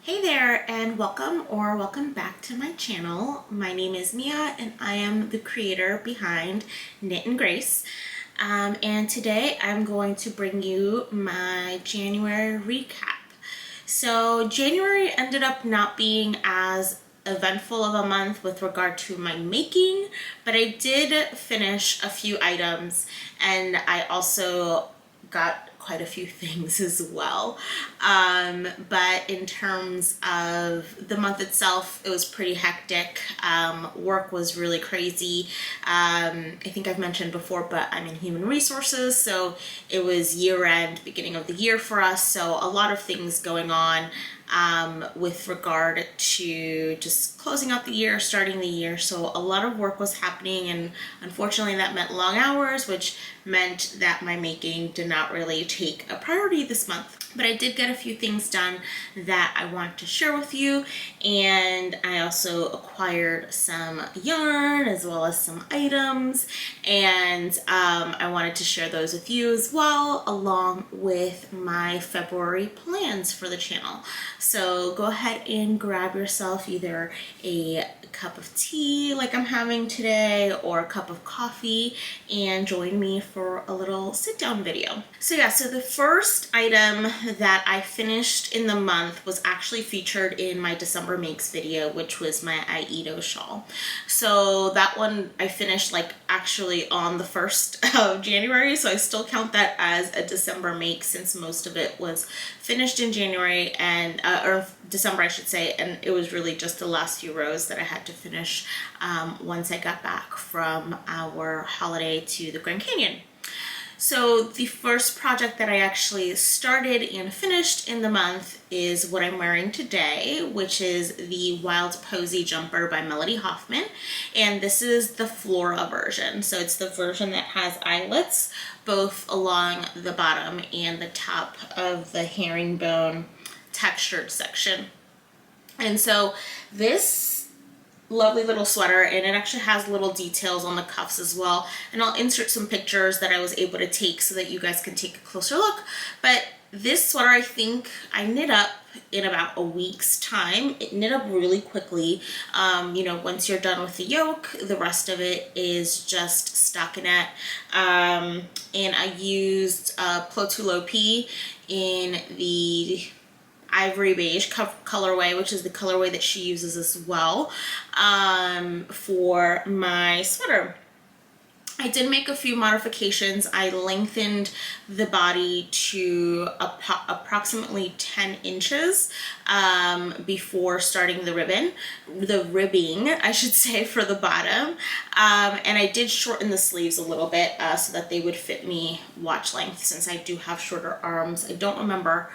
Hey there and welcome back to my channel. My name is Mia and I am the creator behind Knit and Grace. And today I'm going to bring you my January recap. So January ended up not being as eventful of a month with regard to my making, but I did finish a few items and I also got quite a few things as well. But in terms of the month itself, it was pretty hectic. Work was really crazy. I think I've mentioned before, but I'm in human resources, so it was year end, beginning of the year for us. So a lot of things going on with regard to just closing out the year, starting the year. So a lot of work was happening, and unfortunately that meant long hours, which meant that my making did not really take a priority this month. But I did get a few things done that I want to share with you, and I also acquired some yarn as well as some items, and I wanted to share those with you as well, along with my February plans for the channel. So go ahead and grab yourself either a cup of tea like I'm having today or a cup of coffee and join me for a little sit down video. So the first item that I finished in the month was actually featured in my December makes video, which was my Aido shawl. So that one I finished like actually on the 1st of January, so I still count that as a December make since most of it was finished in January and or December I should say, and it was really just the last few rows that I had to finish once I got back from our holiday to the Grand Canyon. So the first project that I actually started and finished in the month is what I'm wearing today, which is the Wild Posy jumper by Melody Hoffman. And this is the Flora version. So it's the version that has eyelets both along the bottom and the top of the herringbone textured section. And so this lovely little sweater, and it actually has little details on the cuffs as well, and I'll insert some pictures that I was able to take so that you guys can take a closer look. But this sweater I think I knit up in about a week's time. It knit up really quickly. Once you're done with the yoke, the rest of it is just stockinette. And I used Plotulo P in the ivory beige colorway, which is the colorway that she uses as well, for my sweater. I did make a few modifications. I lengthened the body to approximately 10 inches before starting the ribbing, I should say, for the bottom. And I did shorten the sleeves a little bit so that they would fit me watch length, since I do have shorter arms. I don't remember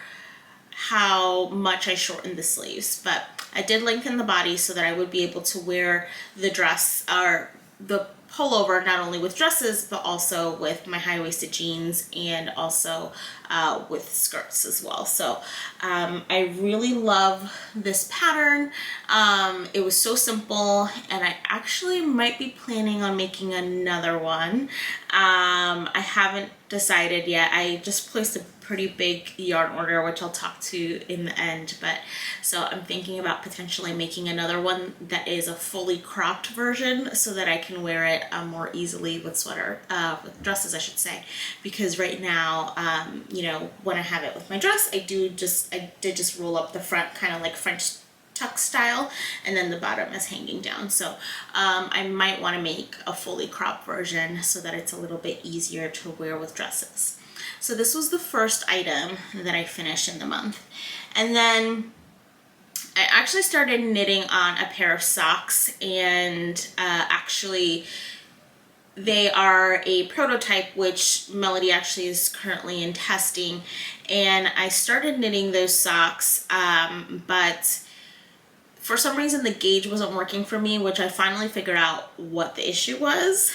how much I shortened the sleeves, but I did lengthen the body so that I would be able to wear the dress or the pullover not only with dresses but also with my high-waisted jeans and also with skirts as well. So I really love this pattern. It was so simple, and I actually might be planning on making another one. I haven't decided yet. I just placed a pretty big yarn order, which I'll talk to in the end, but so I'm thinking about potentially making another one that is a fully cropped version so that I can wear it more easily with with dresses, I should say, because right now when I have it with my dress, I did just roll up the front kind of like French tuck style, and then the bottom is hanging down. So I might want to make a fully cropped version so that it's a little bit easier to wear with dresses. So this was the first item that I finished in the month. And then I actually started knitting on a pair of socks, and actually they are a prototype which Melody actually is currently in testing, and I started knitting those socks, but for some reason the gauge wasn't working for me, which I finally figured out what the issue was.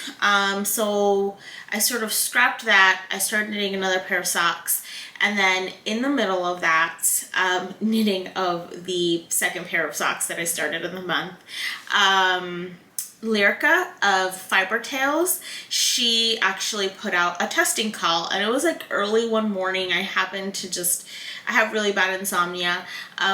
So I sort of scrapped that. I started knitting another pair of socks, and then in the middle of that knitting of the second pair of socks that I started in the month, Lyrica of Fiber Tales, she actually put out a testing call, and it was like early one morning. I happened to just, I have really bad insomnia,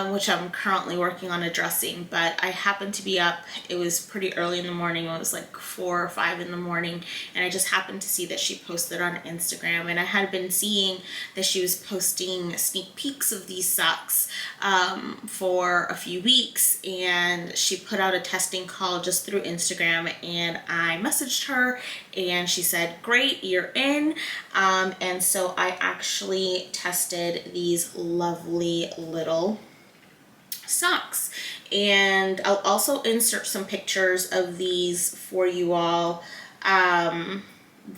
which I'm currently working on addressing, but I happened to be up. It was pretty early in the morning. It was like 4 or 5 in the morning, and I just happened to see that she posted on Instagram, and I had been seeing that she was posting sneak peeks of these socks for a few weeks, and she put out a testing call just through Instagram, and I messaged her and she said, great, you're in. And so I actually tested these lovely little socks, and I'll also insert some pictures of these for you all that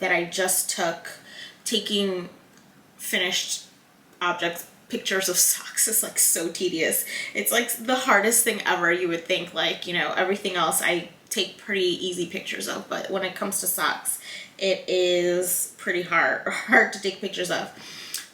I just took, taking finished objects pictures of socks is like so tedious. It's like the hardest thing ever. You would think, like, you know, everything else I take pretty easy pictures of, but when it comes to socks, it is pretty hard to take pictures of.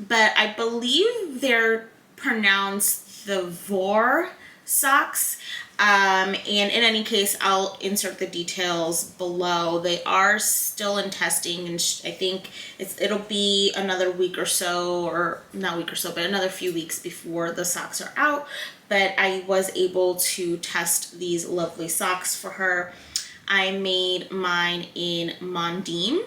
But I believe they're pronounced the Vor socks. And in any case, I'll insert the details below. They are still in testing, and I think it'll be another week or so, or not week or so, but another few weeks before the socks are out. But I was able to test these lovely socks for her. I made mine in Mondim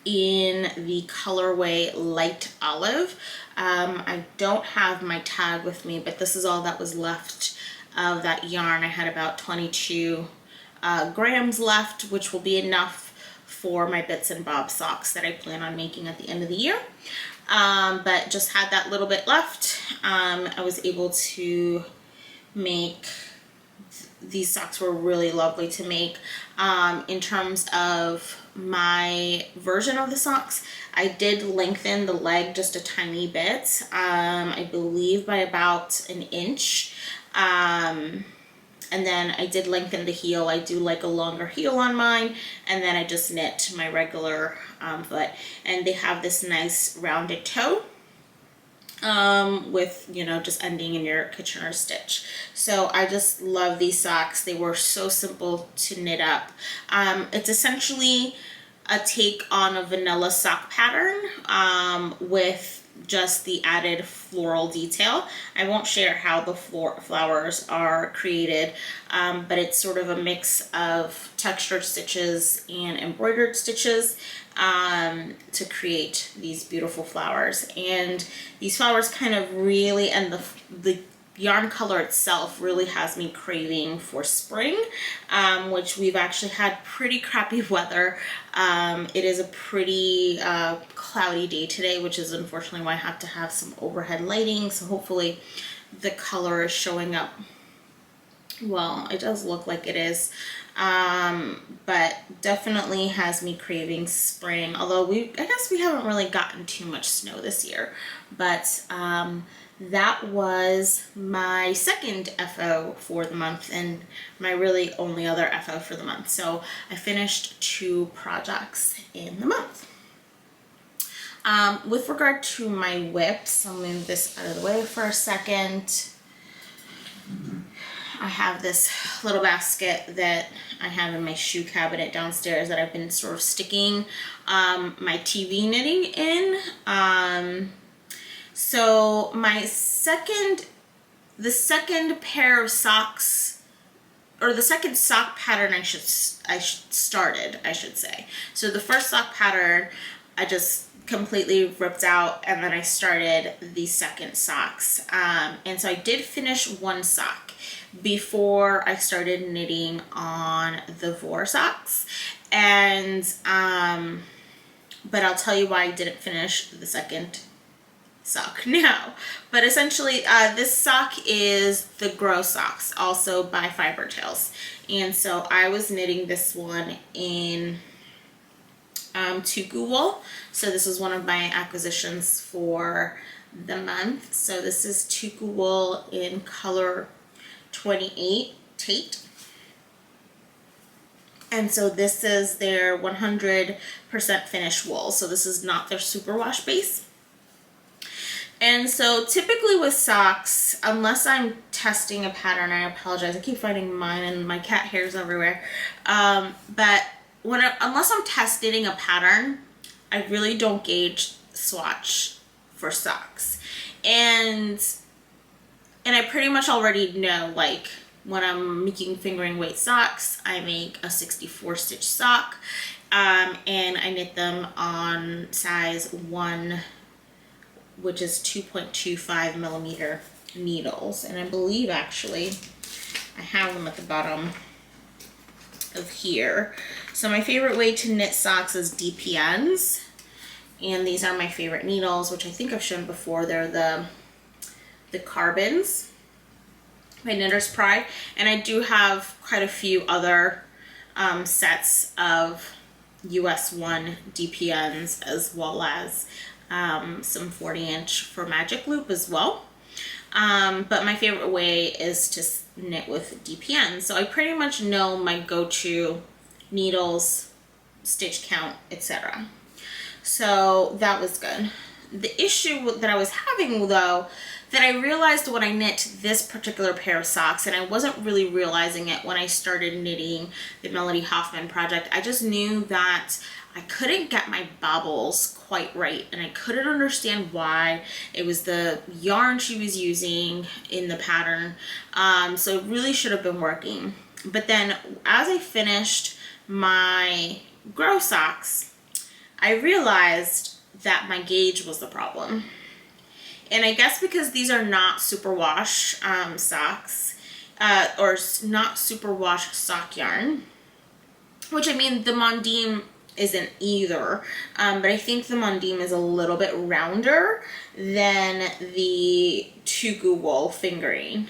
in the colorway Light Olive. I don't have my tag with me, but this is all that was left of that yarn. I had about 22 grams left, which will be enough for my bits and bobs socks that I plan on making at the end of the year. But just had that little bit left. I was able to make, these socks were really lovely to make. In terms of my version of the socks, I did lengthen the leg just a tiny bit, I believe by about an inch. And then I did lengthen the heel. I do like a longer heel on mine, and then I just knit my regular foot. And they have this nice rounded toe with, you know, just ending in your Kitchener stitch. So I just love these socks. They were so simple to knit up. It's essentially a take on a vanilla sock pattern with just the added floral detail. I won't share how the flowers are created, but it's sort of a mix of textured stitches and embroidered stitches to create these beautiful flowers. And these flowers kind of really, and the yarn color itself really has me craving for spring, which we've actually had pretty crappy weather. It is a pretty cloudy day today, which is unfortunately why I have to have some overhead lighting. So hopefully the color is showing up. Well, it does look like it is, but definitely has me craving spring. Although I guess we haven't really gotten too much snow this year, but that was my second FO for the month, and my really only other FO for the month. So I finished 2 projects in the month. With regard to my whips, I'll move this out of the way for a second. I have this little basket that I have in my shoe cabinet downstairs that I've been sort of sticking my TV knitting in. So the second pair of socks, or the second sock pattern I should say. So the first sock pattern I just completely ripped out, and then I started the second socks. And so I did finish 1 sock before I started knitting on the Vor socks. And but I'll tell you why I didn't finish the second sock now. But essentially this sock is the Grow socks, also by Fiber Tales. And so I was knitting this one in Tuku wool. So this is one of my acquisitions for the month. So this is Tuku wool in color 28 Tate. And so this is their 100% finished wool. So this is not their superwash base. And so typically with socks, unless I'm testing a pattern, I apologize. I keep finding mine and my cat hairs everywhere. But unless I'm testing a pattern, I really don't gauge swatch for socks. And I pretty much already know, like, when I'm making fingering weight socks, I make a 64 stitch sock, and I knit them on size 1, which is 2.25 millimeter needles. And I believe actually I have them at the bottom of here. So my favorite way to knit socks is DPNs, and these are my favorite needles, which I think I've shown before. They're the Carbons by Knitter's Pride, and I do have quite a few other sets of US 1 DPNs, as well as some 40-inch for Magic Loop as well. But my favorite way is to knit with DPN. So I pretty much know my go-to needles, stitch count, etc. So that was good. The issue that I was having, though, that I realized when I knit this particular pair of socks, and I wasn't really realizing it when I started knitting the Melody Hoffman project, I just knew that I couldn't get my bobbles quite right, and I couldn't understand why. It was the yarn she was using in the pattern, so it really should have been working. But then as I finished my Grow socks, I realized that my gauge was the problem. And I guess because these are not superwash socks, or not superwash sock yarn, which, I mean, the Mondim isn't either, but I think the Mondim is a little bit rounder than the Tugu wool fingering.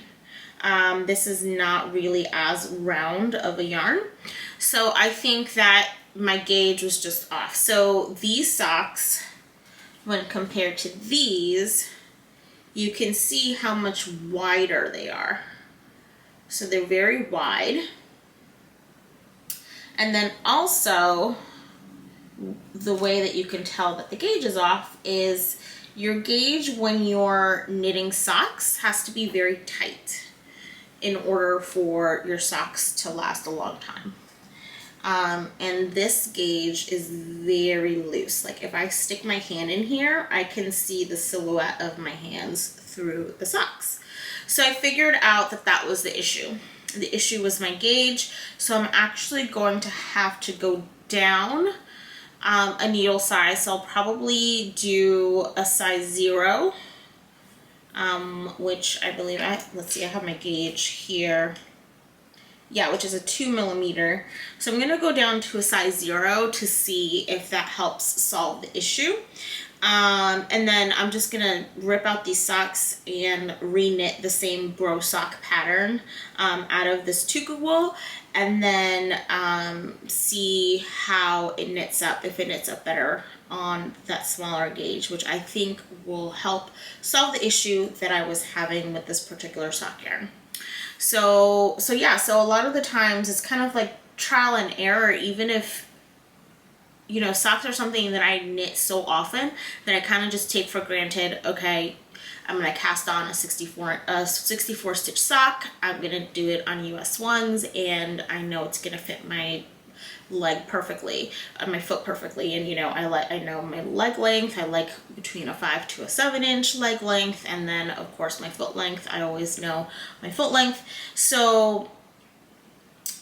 This is not really as round of a yarn, so I think that my gauge was just off. So these socks, when compared to these, you can see how much wider they are. So they're very wide. And then also, the way that you can tell that the gauge is off is your gauge when you're knitting socks has to be very tight in order for your socks to last a long time. And this gauge is very loose. Like, if I stick my hand in here, I can see the silhouette of my hands through the socks. So I figured out that that was the issue. The issue was my gauge. So I'm actually going to have to go down a needle size. So I'll probably do a size 0, which I believe let's see, I have my gauge here. Yeah, which is a 2 millimeter. So I'm gonna go down to a size 0 to see if that helps solve the issue. And then I'm just gonna rip out these socks and re-knit the same Grow sock pattern out of this Tugu wool, and then see how it knits up, if it knits up better on that smaller gauge, which I think will help solve the issue that I was having with this particular sock yarn. So yeah, so a lot of the times it's kind of like trial and error, even if, you know, socks are something that I knit so often that I kind of just take for granted. Okay, I'm going to cast on a 64 stitch sock. I'm going to do it on US 1s, and I know it's going to fit my leg perfectly, my foot perfectly. And, you know, I know my leg length. I like between a 5 to a 7-inch leg length, and then of course my foot length. I always know my foot length. So,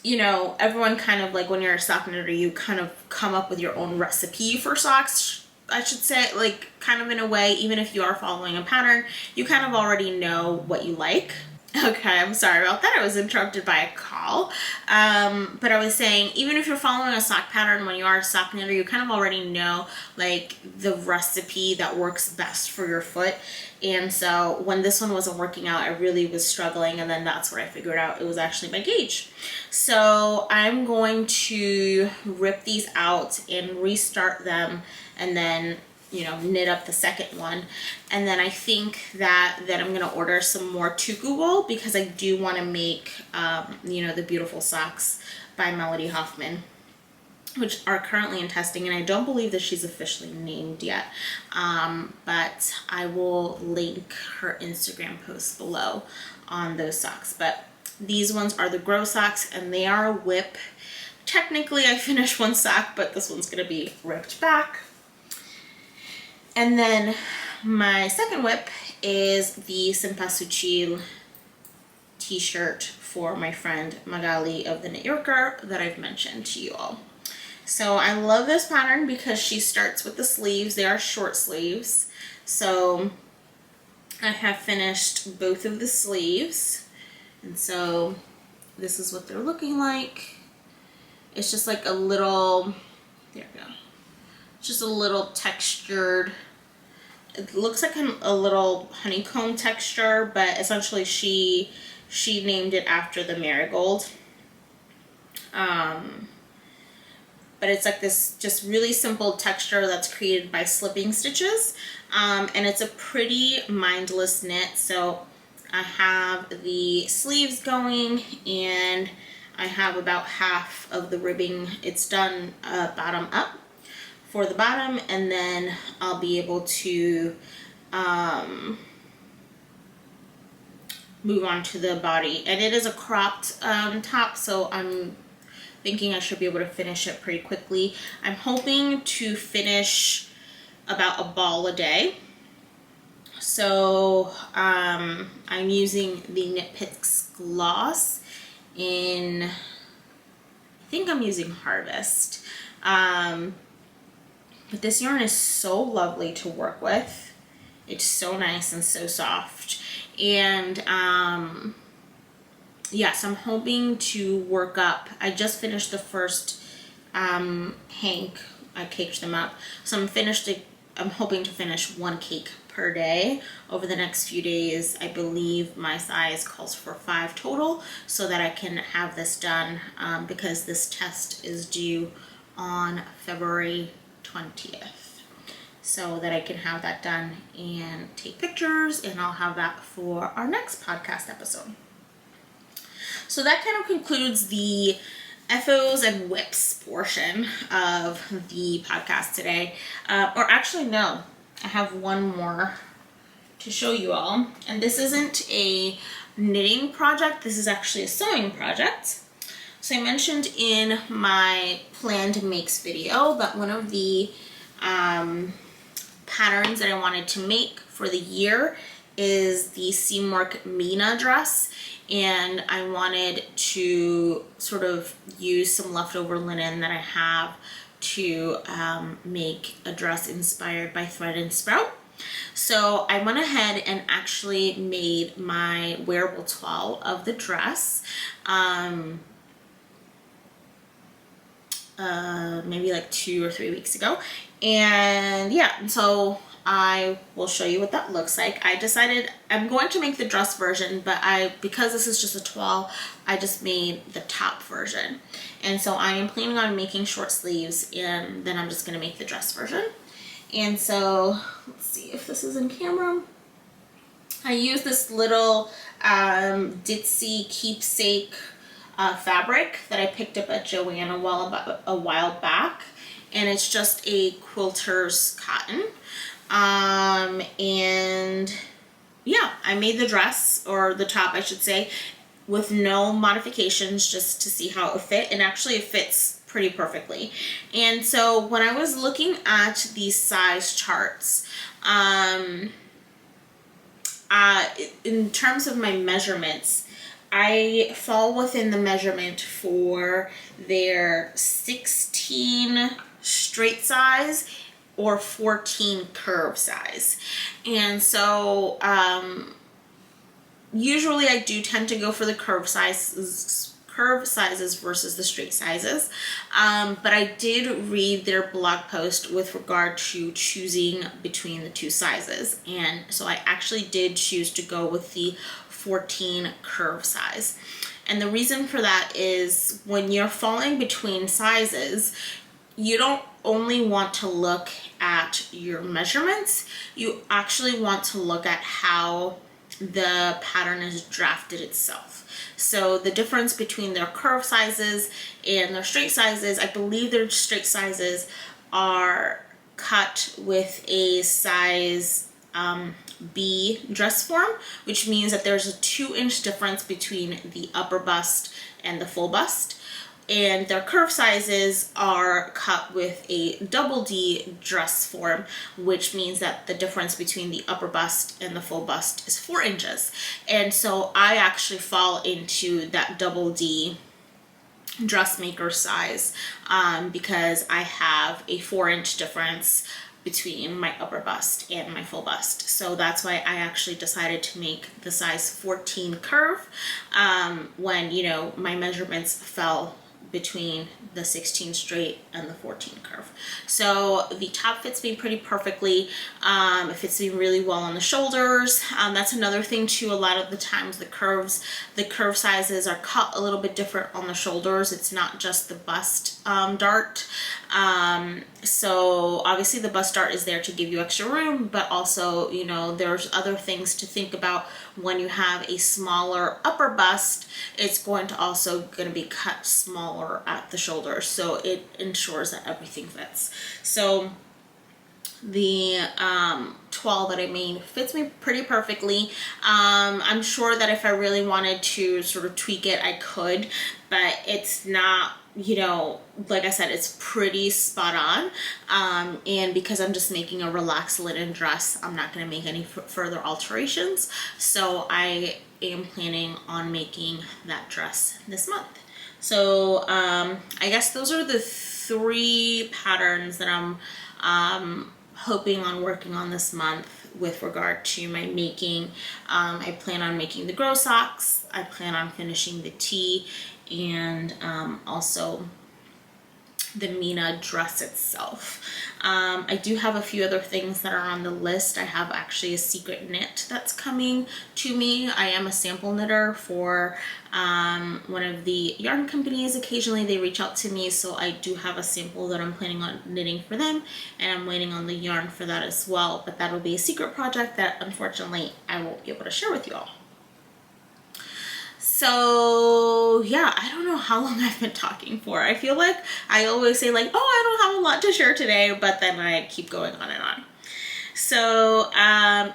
you know, everyone kind of, like, when you're a sock knitter, you kind of come up with your own recipe for socks, I should say, like, kind of in a way. Even if you are following a pattern, you kind of already know what you like. Okay, I'm sorry about that. I was interrupted by a call. But I was saying, even if you're following a sock pattern, when you are a sock knitter, you kind of already know, like, the recipe that works best for your foot. And so when this one wasn't working out, I really was struggling, and then that's where I figured out it was actually my gauge. So I'm going to rip these out and restart them, and then, you know, knit up the second one. And then I think that I'm going to order some more Tugu wool, because I do want to make, you know, the beautiful socks by Melody Hoffman. which are currently in testing, and I don't believe that she's officially named yet, but I will link her Instagram post below on those socks. But these ones are the Grow socks, and they are a whip. Technically I finished one sock, but this one's gonna be ripped back. And then my second whip is the Cempasúchil t-shirt for my friend Magali of the Knit Yorker that I've mentioned to you all. So I love this pattern because she starts with the sleeves. They are short sleeves. So I have finished both of the sleeves. And so this is what they're looking like. It's just like a little, there we go. Just a little textured, it looks like a little honeycomb texture, but essentially she named it after the marigold. But it's like this just really simple texture that's created by slipping stitches. And it's a pretty mindless knit. So I have the sleeves going, and I have about half of the ribbing. It's done bottom up for the bottom, and then I'll be able to move on to the body. And it is a cropped top, so I'm thinking I should be able to finish it pretty quickly. I'm hoping to finish about a ball a day. So I'm using the Knit Picks gloss in, I think I'm using Harvest. But this yarn is so lovely to work with. It's so nice and so soft. And yes, I'm hoping to work up. I just finished the first hank. I caked them up. So I'm hoping to finish one cake per day over the next few days. I believe my size calls for 5 total, so that I can have this done because this test is due on February 20th. So that I can have that done and take pictures, and I'll have that for our next podcast episode. So that kind of concludes the FOs and whips portion of the podcast today. Or actually, no, I have one more to show you all. And this isn't a knitting project. This is actually a sewing project. So I mentioned in my planned makes video that one of the patterns that I wanted to make for the year is the Seamwork Mina dress, and I wanted to sort of use some leftover linen that I have to make a dress inspired by Thread and Sprout. So I went ahead and actually made my wearable toile of the dress maybe like 2 or 3 weeks ago. And yeah, so I will show you what that looks like. I decided I'm going to make the dress version, but because this is just a toile, I just made the top version. And so I am planning on making short sleeves, and then I'm just going to make the dress version. And so let's see if this is in camera. I use this little Ditsy keepsake fabric that I picked up at Joann a while back, and it's just a quilter's cotton. And yeah, I made the dress, or the top I should say, with no modifications, just to see how it fit, and actually it fits pretty perfectly. And so when I was looking at these size charts, in terms of my measurements, I fall within the measurement for their 16 straight size or 14 curve size. And so usually I do tend to go for the curve sizes versus the straight sizes, but I did read their blog post with regard to choosing between the two sizes, and so I actually did choose to go with the 14 curve size. And the reason for that is when you're falling between sizes, you don't only want to look at your measurements, you actually want to look at how the pattern is drafted itself. So the difference between their curve sizes and their straight sizes, I believe their straight sizes are cut with a size B dress form, which means that there's a 2-inch difference between the upper bust and the full bust. And their curve sizes are cut with a double D dress form, which means that the difference between the upper bust and the full bust is 4 inches. And so I actually fall into that double D dressmaker size because I have a 4-inch difference between my upper bust and my full bust. So that's why I actually decided to make the size 14 curve when, you know, my measurements fell between the 16 straight and the 14 curve. So the top fits me pretty perfectly. It fits me really well on the shoulders. That's another thing too. A lot of the times the curve sizes are cut a little bit different on the shoulders. It's not just the bust dart. So obviously the bust dart is there to give you extra room, but also, you know, there's other things to think about. When you have a smaller upper bust, it's going to be cut smaller at the shoulders, so it ensures that everything fits. So the 12 that I made fits me pretty perfectly. I'm sure that if I really wanted to sort of tweak it, I could, but it's not, you know, like I said, it's pretty spot on. And because I'm just making a relaxed linen dress, I'm not going to make any further alterations. So I am planning on making that dress this month. So I guess those are the 3 patterns that I'm hoping on working on this month with regard to my making. I plan on making the grow socks. I plan on finishing the tee, and also the Mina dress itself. I do have a few other things that are on the list. I have actually a secret knit that's coming to me. I am a sample knitter for one of the yarn companies. Occasionally they reach out to me, so I do have a sample that I'm planning on knitting for them, and I'm waiting on the yarn for that as well. But that'll be a secret project that unfortunately I won't be able to share with you all. So yeah, I don't know how long I've been talking for. I feel like I always say like, oh, I don't have a lot to share today, but then I keep going on and on. So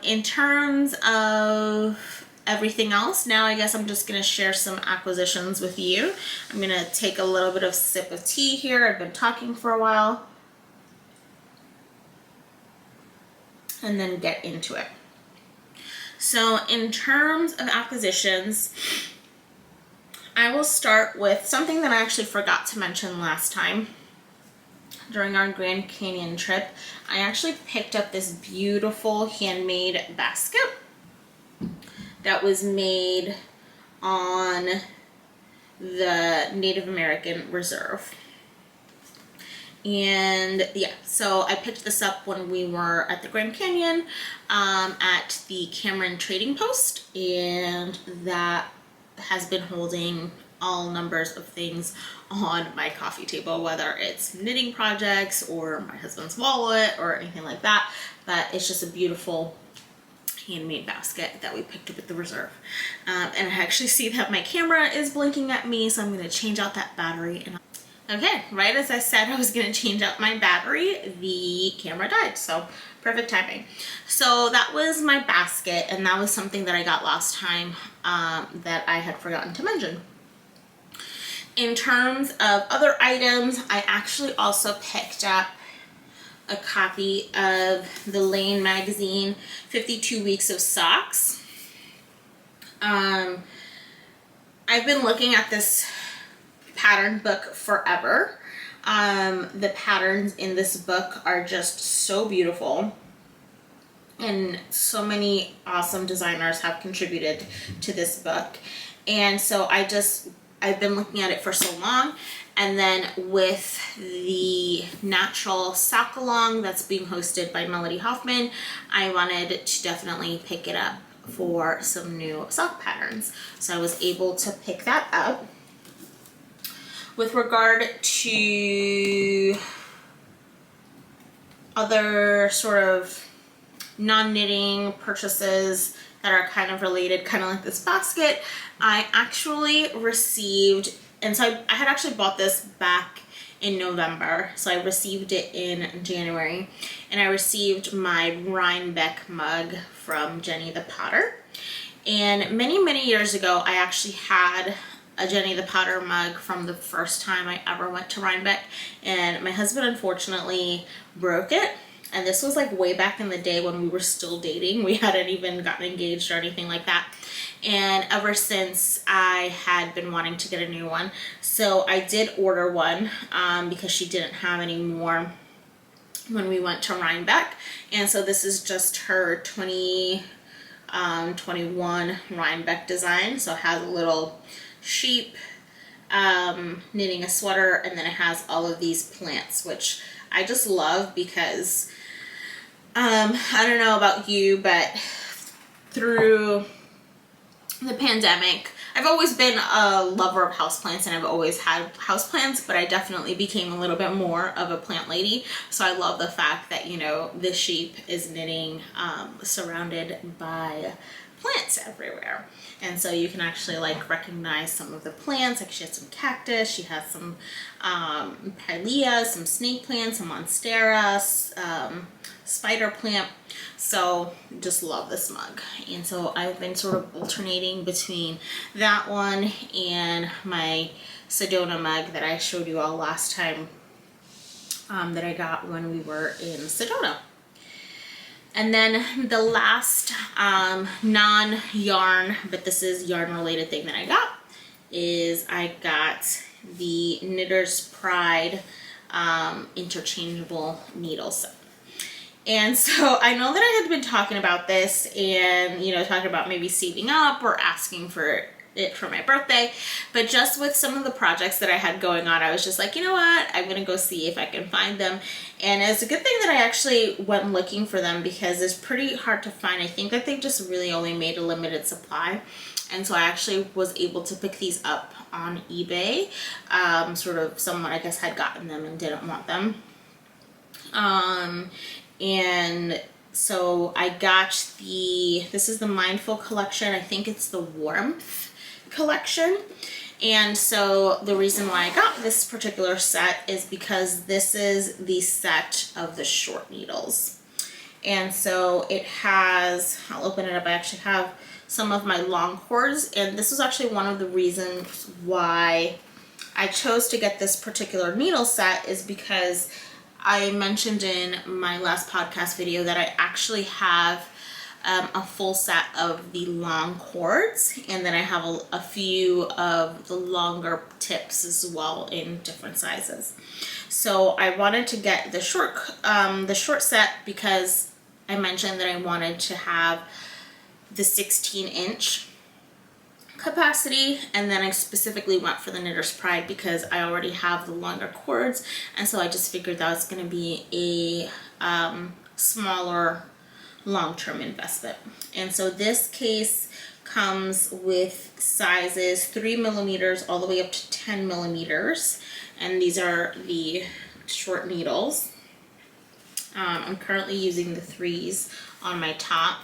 in terms of everything else, now I guess I'm just gonna share some acquisitions with you. I'm gonna take a little bit of sip of tea here. I've been talking for a while, and then get into it. So in terms of acquisitions, I will start with something that I actually forgot to mention last time during our Grand Canyon trip. I actually picked up this beautiful handmade basket that was made on the Native American Reserve. And yeah, so I picked this up when we were at the Grand Canyon at the Cameron Trading Post, and that has been holding all numbers of things on my coffee table, whether it's knitting projects or my husband's wallet or anything like that. But it's just a beautiful handmade basket that we picked up at the reserve. And I actually see that my camera is blinking at me, so I'm going to change out that battery. And okay, right as I said I was going to change out my battery, the camera died, so perfect timing. So that was my basket, and that was something that I got last time that I had forgotten to mention. In terms of other items, I actually also picked up a copy of the Lane magazine 52 Weeks of Socks. I've been looking at this pattern book forever. The patterns in this book are just so beautiful, and so many awesome designers have contributed to this book. And so I've been looking at it for so long, and then with the Natural Sock Along that's being hosted by Melody Hoffman, I wanted to definitely pick it up for some new sock patterns. So I was able to pick that up. With regard to other sort of non-knitting purchases that are kind of related, kind of like this basket. I actually received, and so I had actually bought this back in November, so I received it in January, and I received my Rhinebeck mug from Jenny the Potter. And many years ago, I actually had a Jenny the Potter mug from the first time I ever went to Rhinebeck, and my husband unfortunately broke it. And this was like way back in the day when we were still dating. We hadn't even gotten engaged or anything like that. And ever since, I had been wanting to get a new one. So I did order one because she didn't have any more when we went to Rhinebeck. And so this is just her 2021 Rhinebeck design. So it has a little sheep knitting a sweater, and then it has all of these plants, which I just love because I don't know about you, but through the pandemic, I've always been a lover of houseplants, and I've always had houseplants, but I definitely became a little bit more of a plant lady. So I love the fact that, you know, this sheep is knitting surrounded by plants everywhere. And so you can actually like recognize some of the plants. Like she has some cactus, she has some pilea, some snake plants, some monstera, spider plant. So just love this mug. And so I've been sort of alternating between that one and my Sedona mug that I showed you all last time that I got when we were in Sedona. And then the last non-yarn, but this is yarn related thing that I got, is I got the Knitter's Pride interchangeable needle set. And so I know that I had been talking about this and, you know, talking about maybe saving up or asking for it for my birthday, but just with some of the projects that I had going on, I was just like, you know what, I'm gonna go see if I can find them. And it's a good thing that I actually went looking for them because it's pretty hard to find. I think that they just really only made a limited supply, and so I actually was able to pick these up on eBay. Sort of someone, I guess, had gotten them and didn't want them. And so I got this is the Mindful collection. I think it's the Warmth collection. And so the reason why I got this particular set is because this is the set of the short needles. And so it has, I'll open it up, I actually have some of my long cords, and this was actually one of the reasons why I chose to get this particular needle set, is because I mentioned in my last podcast video that I actually have a full set of the long cords, and then I have a few of the longer tips as well in different sizes. So I wanted to get the short set because I mentioned that I wanted to have the 16-inch capacity, and then I specifically went for the Knitter's Pride because I already have the longer cords, and so I just figured that was going to be a smaller long-term investment. And so this case comes with sizes 3 millimeters all the way up to 10 millimeters, and these are the short needles. I'm currently using the 3s on my top.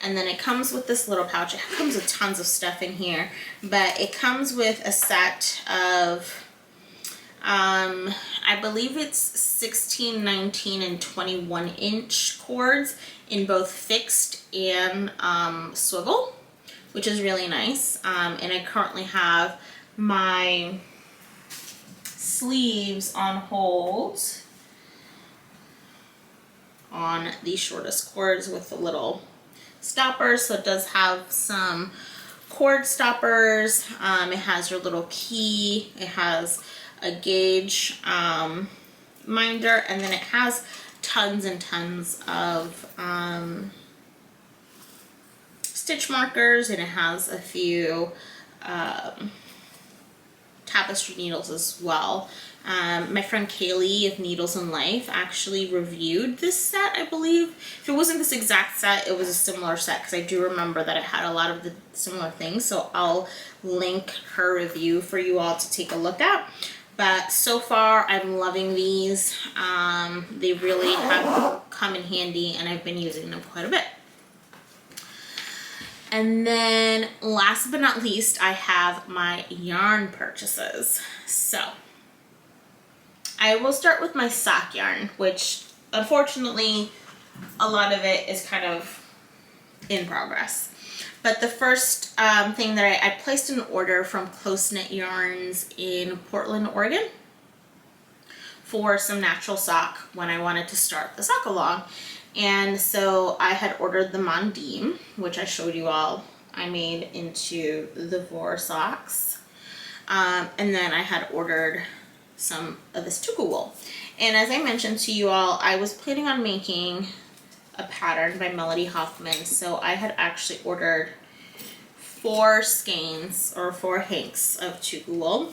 And then it comes with this little pouch. It comes with tons of stuff in here, but it comes with a set of, I believe it's 16, 19, and 21-inch cords in both fixed and swivel, which is really nice. And I currently have my sleeves on hold on the shortest cords with the little stoppers. So it does have some cord stoppers. It has your little key. It has a gauge minder, and then it has tons and tons of stitch markers, and it has a few tapestry needles as well. My friend Kaylee of Needles and Life actually reviewed this set, I believe. If it wasn't this exact set, it was a similar set, because I do remember that it had a lot of the similar things. So I'll link her review for you all to take a look at. But so far, I'm loving these. They really have come in handy, and I've been using them quite a bit. And then last but not least, I have my yarn purchases. So I will start with my sock yarn, which unfortunately a lot of it is kind of in progress. But the first thing that I placed an order from Close Knit Yarns in Portland, Oregon for some natural sock when I wanted to start the sock along. And so I had ordered the Mondim, which I showed you all I made into the Vor socks. And then I had ordered some of this Tuku wool. And as I mentioned to you all, I was planning on making a pattern by Melody Hoffman. So I had actually ordered 4 skeins or 4 hanks of Tuku wool.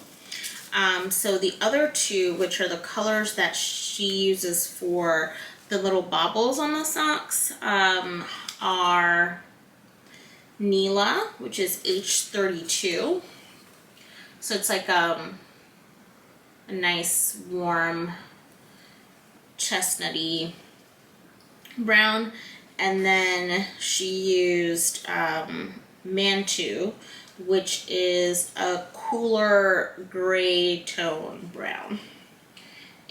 So the other 2, which are the colors that she uses for the little baubles on the socks, are Nila, which is H32. So it's like a nice warm chestnutty brown. And then she used Mantu, which is a cooler gray tone brown.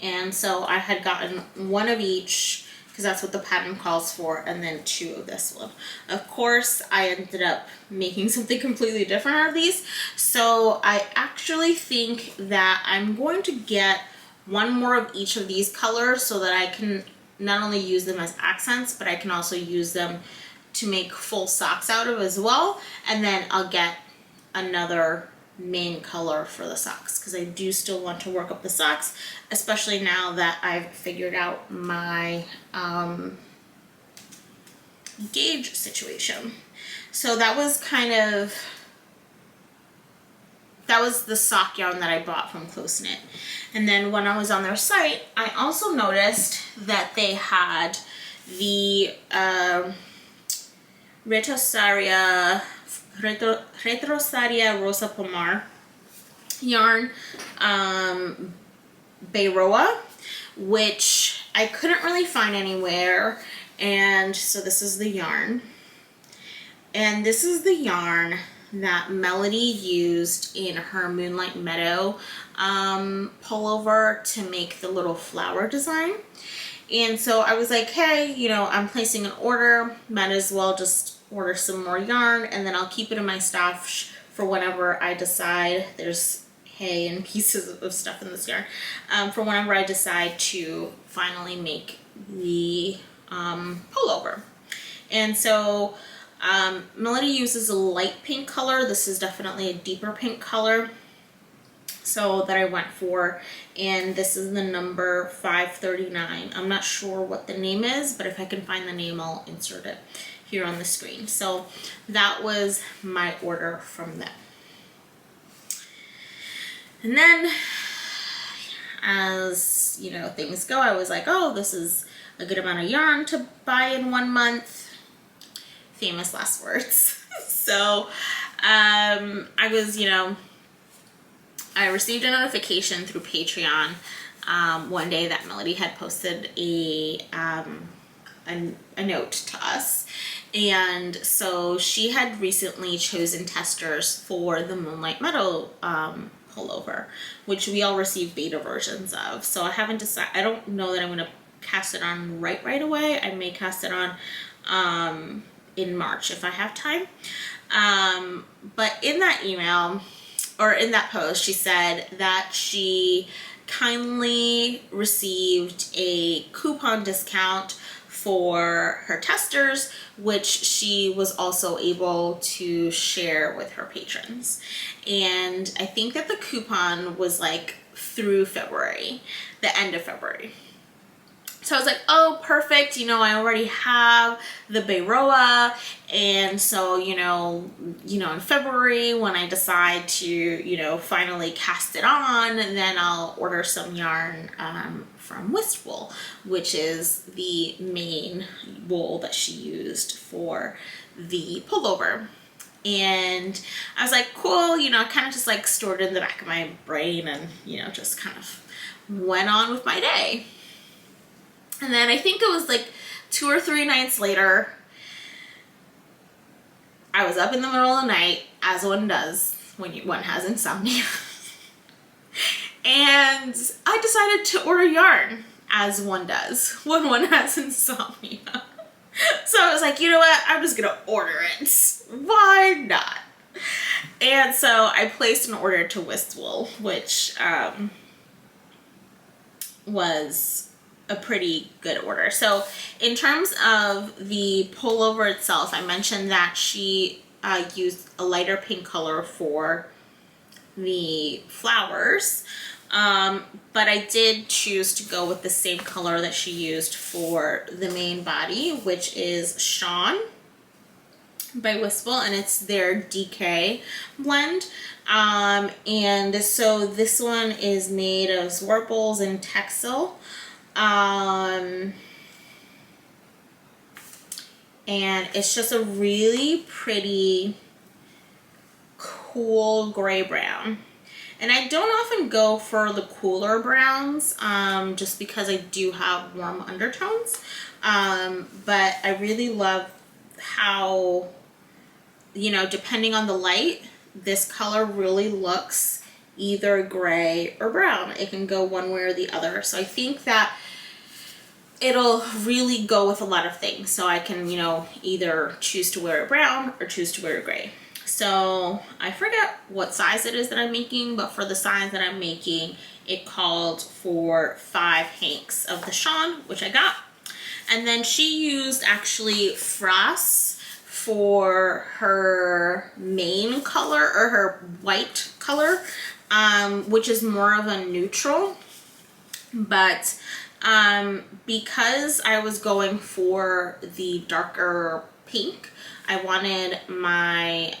And so I had gotten 1 of each because that's what the pattern calls for, and then 2 of this one. Of course, I ended up making something completely different out of these. So I actually think that I'm going to get 1 more of each of these colors so that I can not only use them as accents, but I can also use them to make full socks out of as well. And then I'll get another main color for the socks because I do still want to work up the socks, especially now that I've figured out my gauge situation. So that was the sock yarn that I bought from Close Knit. And then when I was on their site, I also noticed that they had the Retrosaria Rosa Pomar yarn, Bayroa, which I couldn't really find anywhere. And so this is the yarn. And this is the yarn that Melody used in her Moonlight Meadow pullover to make the little flower design. And so I was like, hey, you know, I'm placing an order, might as well just order some more yarn, and then I'll keep it in my stash for whenever I decide, there's hay and pieces of stuff in this yarn, for whenever I decide to finally make the pullover. And so Melody uses a light pink color. This is definitely a deeper pink color, so that I went for, and this is the number 539. I'm not sure what the name is, but if I can find the name, I'll insert it here on the screen. So that was my order from them. And then, as you know, things go, I was like, oh, this is a good amount of yarn to buy in 1 month. Famous last words. So I was, you know, I received a notification through Patreon one day that Melody had posted a note to us. And so she had recently chosen testers for the Moonlight Meadow pullover, which we all received beta versions of. So I haven't decided, I don't know that I'm going to cast it on right away. I may cast it on in March if I have time. But in that email, or in that post, she said that she kindly received a coupon discount for her testers, which she was also able to share with her patrons. And I think that the coupon was like through February, the end of February. So I was like, oh, perfect. You know, I already have the Bayroa. And so, you know, in February, when I decide to, you know, finally cast it on, then I'll order some yarn from Wistwool, which is the main wool that she used for the pullover. And I was like, cool, you know, I kind of just like stored it in the back of my brain and, you know, just kind of went on with my day. And then I think it was like 2 or 3 nights later, I was up in the middle of the night, as one does when one has insomnia. And I decided to order yarn, as one does when one has insomnia. So I was like, you know what? I'm just gonna order it. Why not? And so I placed an order to Wistwool, which was a pretty good order. So in terms of the pullover itself, I mentioned that she used a lighter pink color for the flowers, but I did choose to go with the same color that she used for the main body, which is Sean by Wistful, and it's their DK blend. And so this one is made of Swarples and Texel. And it's just a really pretty, cool gray brown. And I don't often go for the cooler browns, just because I do have warm undertones. But I really love how, you know, depending on the light, this color really looks either gray or brown. It can go one way or the other. So I think that it'll really go with a lot of things. So I can, you know, either choose to wear it brown or choose to wear it gray. So I forget what size it is that I'm making, but for the size that I'm making, it called for 5 hanks of the Sean, which I got. And then she used actually Frass for her main color, or her white color, which is more of a neutral. But because I was going for the darker pink, I wanted my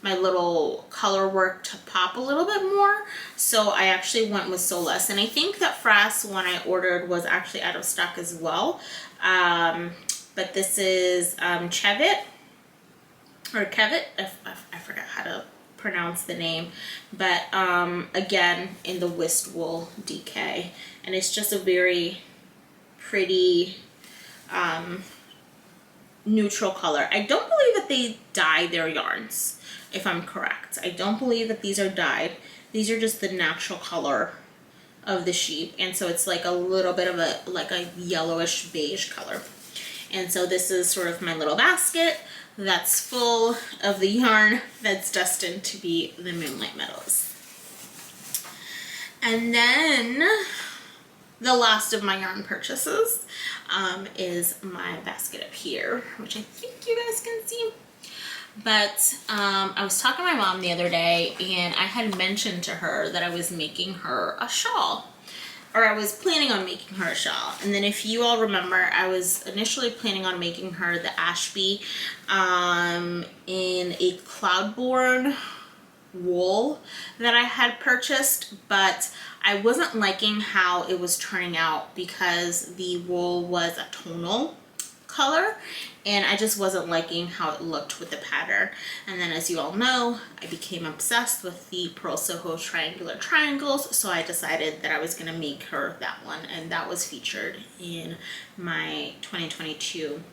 my little color work to pop a little bit more, so I actually went with Solace. And I think that Frass, when I ordered, was actually out of stock as well. But this is Chevit, or Kevit, I forgot how to pronounce the name, but again in the Wistwool DK, and it's just a very pretty neutral color. I don't believe that they dye their yarns, if I'm correct. I don't believe that these are dyed. These are just the natural color of the sheep, and so it's like a little bit of a yellowish beige color. And so this is sort of my little basket that's full of the yarn that's destined to be the Moonlight Meadows. And then the last of my yarn purchases is my basket up here, which I think you guys can see. But I was talking to my mom the other day, and I had mentioned to her that I was making her a shawl, or I was planning on making her a shawl. And then if you all remember, I was initially planning on making her the Ashby in a Cloudborn wool that I had purchased, but I wasn't liking how it was turning out because the wool was a tonal color, and I just wasn't liking how it looked with the pattern. And then, as you all know, I became obsessed with the Purl Soho triangular triangles, so I decided that I was going to make her that one, and that was featured in my 2022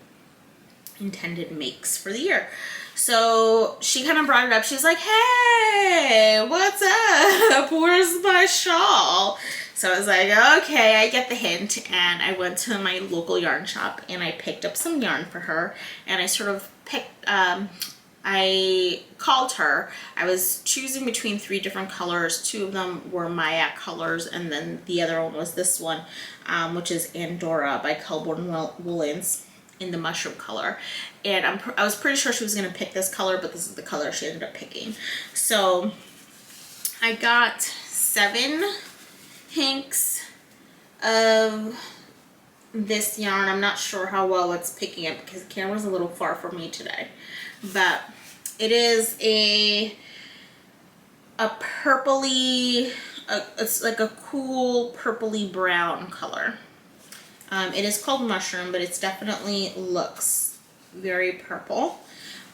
intended makes for the year. So she kind of brought it up. She's like, hey, what's up? Where's my shawl? So I was like, okay, I get the hint. And I went to my local yarn shop and I picked up some yarn for her. And I sort of picked, I called her. I was choosing between 3 different colors. 2 of them were Maya colors, and then the other one was this one, which is Andorra by Kelborn Woolens, in the mushroom color. And I was pretty sure she was going to pick this color, but this is the color she ended up picking. So I got 7 hanks of this yarn. I'm not sure how well it's picking up because the camera's a little far from me today, but it is a purpley, it's like a cool purpley brown color. It is called mushroom, but it's definitely looks very purple.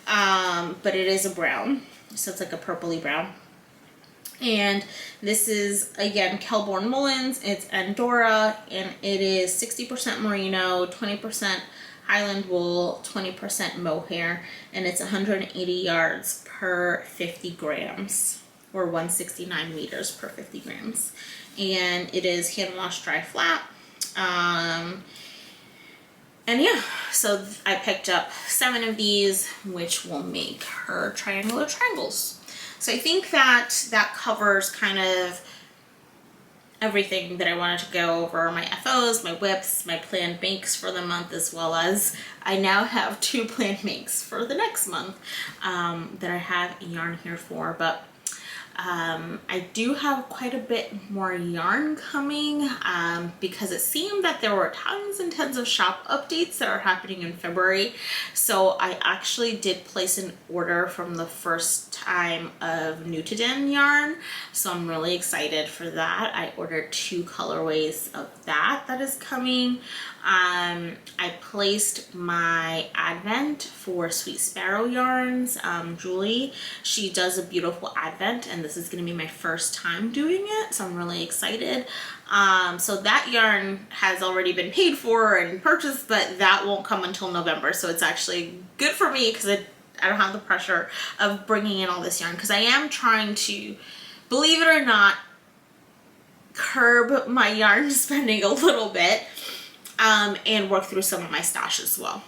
But it is a brown, so it's like a purpley brown. And this is, again, Kelborn Woolens. It's Andorra, and it is 60% merino, 20% Highland wool, 20% mohair, and it's 180 yards per 50 grams, or 169 meters per 50 grams. And it is hand wash, dry, flat. And yeah, so I picked up 7 of these, which will make her triangular triangles. So I think that covers kind of everything that I wanted to go over: my FOs, my whips, my planned makes for the month, as well as I now have 2 planned makes for the next month that I have yarn here for. But I do have quite a bit more yarn coming because it seemed that there were tons and tons of shop updates that are happening in February. So I actually did place an order from the first time of Nutiden yarn. So I'm really excited for that. I ordered 2 colorways of that is coming. I placed my advent for Sweet Sparrow Yarns. Julie, she does a beautiful advent, and this is going to be my first time doing it, so I'm really excited. So that yarn has already been paid for and purchased, but that won't come until November, so it's actually good for me because I don't have the pressure of bringing in all this yarn, because I am trying to, believe it or not, curb my yarn spending a little bit. And work through some of my stash as well.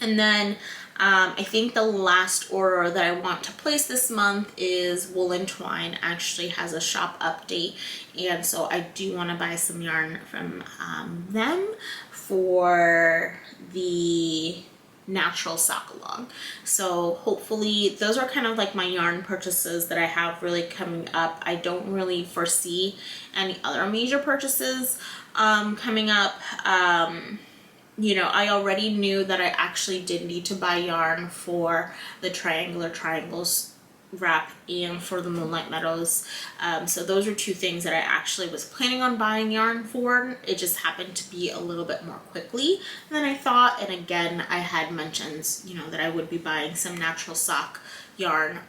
And then I think the last order that I want to place this month is Woolen Twine. Actually has a shop update, and so I do want to buy some yarn from them for the natural sock along. So hopefully those are kind of like my yarn purchases that I have really coming up. I don't really foresee any other major purchases coming up. You know, I already knew that I actually did need to buy yarn for the Triangular Triangles wrap and for the Moonlight Meadows. So those are 2 things that I actually was planning on buying yarn for. It just happened to be a little bit more quickly than I thought. And again, I had mentioned, you know, that I would be buying some natural sock yarn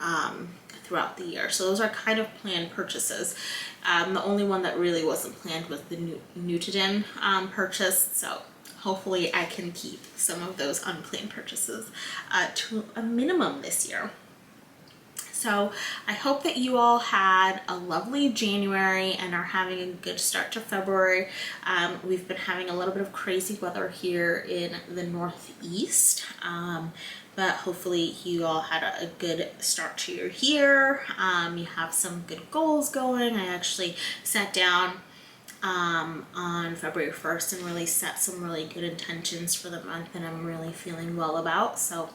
throughout the year. So those are kind of planned purchases. The only one that really wasn't planned was the Nutiden purchase. So hopefully I can keep some of those unplanned purchases to a minimum this year. So I hope that you all had a lovely January and are having a good start to February. We've been having a little bit of crazy weather here in the Northeast, but hopefully you all had a good start to your year. You have some good goals going. I actually sat down on February 1st and really set some really good intentions for the month that I'm really feeling well about. So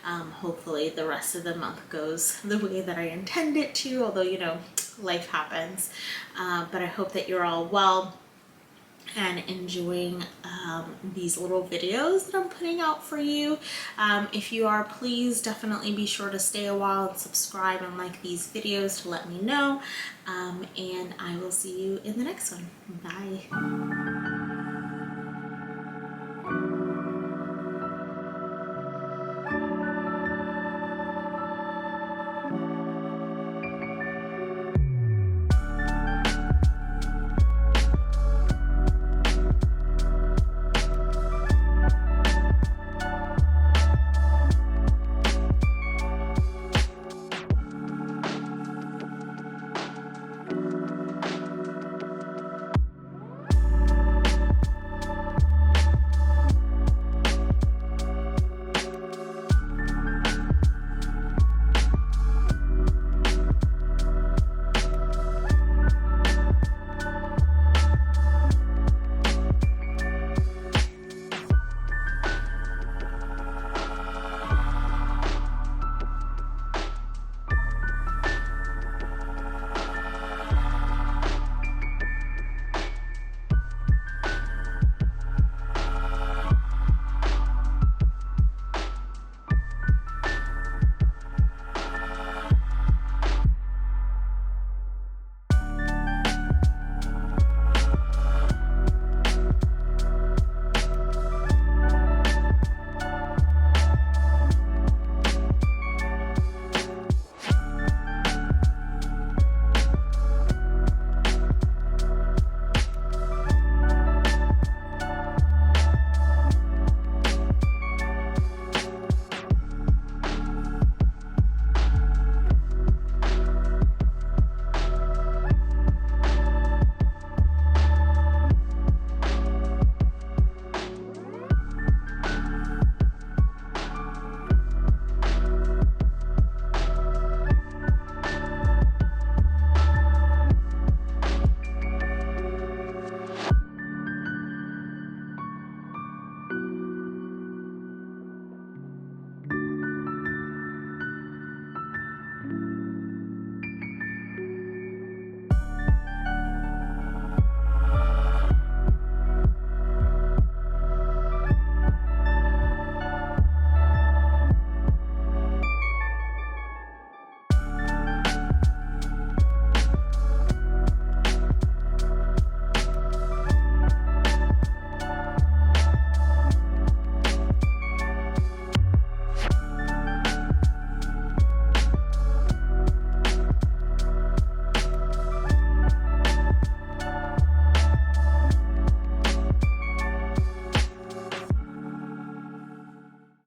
hopefully the rest of the month goes the way that I intend it to, although, you know, life happens. But I hope that you're all well and enjoying these little videos that I'm putting out for you. If you are, please definitely be sure to stay a while and subscribe and like these videos to let me know. And I will see you in the next one. Bye.